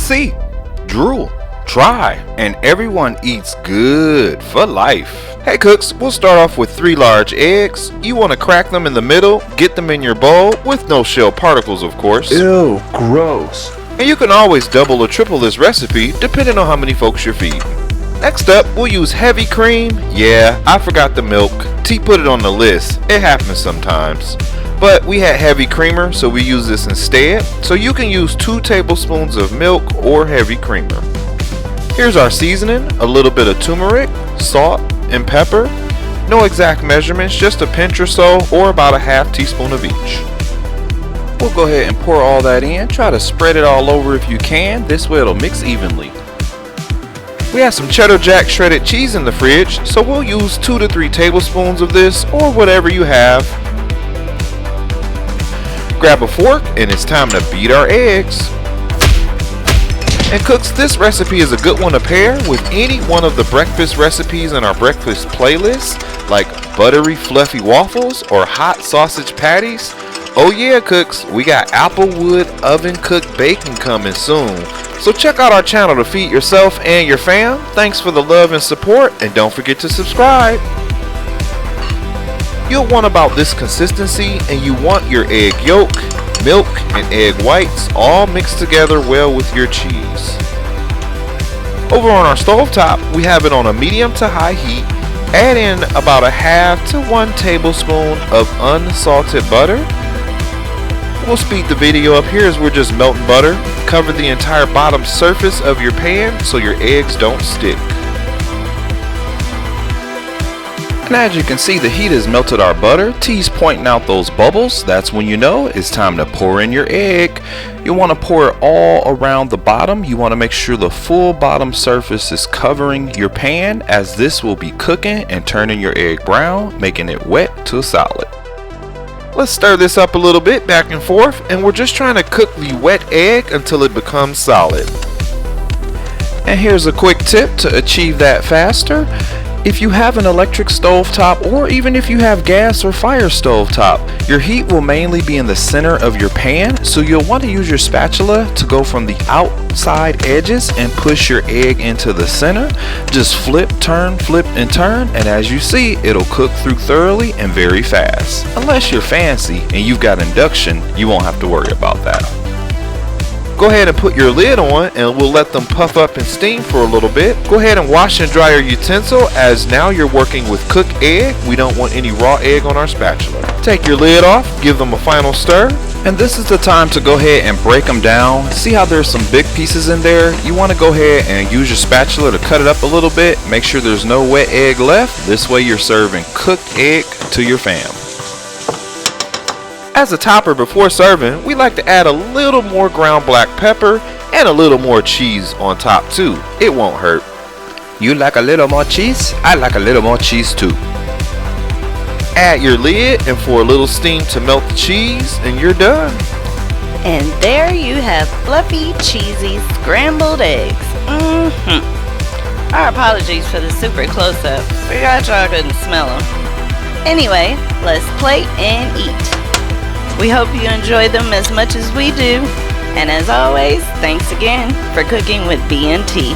see, drool, try, and everyone eats good for life. Hey cooks, we'll start off with 3 large eggs. You want to crack them in the middle, get them in your bowl, with no shell particles of course. Ew, gross. And you can always double or triple this recipe depending on how many folks you're feeding. Next up, we'll use heavy cream. Yeah, I forgot the milk. T put it on the list. It happens sometimes. But we had heavy creamer, so we use this instead. So you can use 2 tablespoons of milk or heavy creamer. Here's our seasoning, a little bit of turmeric, salt, and pepper. No exact measurements, just a pinch or so, or about a half teaspoon of each. We'll go ahead and pour all that in. Try to spread it all over if you can. This way it'll mix evenly. We have some cheddar jack shredded cheese in the fridge, so we'll use 2 to 3 tablespoons of this, or whatever you have. Grab a fork, and it's time to beat our eggs. And cooks, this recipe is a good one to pair with any one of the breakfast recipes in our breakfast playlist, like buttery fluffy waffles or hot sausage patties. Oh yeah cooks, we got applewood oven cooked bacon coming soon. So check out our channel to feed yourself and your fam. Thanks for the love and support, and don't forget to subscribe. You'll want about this consistency, and you want your egg yolk, milk, and egg whites all mixed together well with your cheese. Over on our stovetop, we have it on a medium to high heat. Add in about a half to 1 tablespoon of unsalted butter. We'll speed the video up here as we're just melting butter. Cover the entire bottom surface of your pan so your eggs don't stick. And as you can see, the heat has melted our butter. T's pointing out those bubbles. That's when you know it's time to pour in your egg. You want to pour it all around the bottom. You want to make sure the full bottom surface is covering your pan, as this will be cooking and turning your egg brown, making it wet to solid. Let's stir this up a little bit back and forth, and we're just trying to cook the wet egg until it becomes solid. And here's a quick tip to achieve that faster. If you have an electric stovetop, or even if you have gas or fire stovetop, your heat will mainly be in the center of your pan, so you'll want to use your spatula to go from the outside edges and push your egg into the center. Just flip, and turn, and as you see, it'll cook through thoroughly and very fast. Unless you're fancy and you've got induction, you won't have to worry about that. Go ahead and put your lid on, and we'll let them puff up and steam for a little bit. Go ahead and wash and dry your utensil, as now you're working with cooked egg. We don't want any raw egg on our spatula. Take your lid off, give them a final stir, and this is the time to go ahead and break them down. See how there's some big pieces in there? You want to go ahead and use your spatula to cut it up a little bit. Make sure there's no wet egg left. This way you're serving cooked egg to your fam. As a topper before serving, we like to add a little more ground black pepper and a little more cheese on top too. It won't hurt. You like a little more cheese? I like a little more cheese too. Add your lid, and for a little steam to melt the cheese, and you're done. And there you have fluffy, cheesy, scrambled eggs. Our apologies for the super close-up. Forgot y'all couldn't smell them. Anyway, let's plate and eat. We hope you enjoy them as much as we do. And as always, thanks again for cooking with B&T.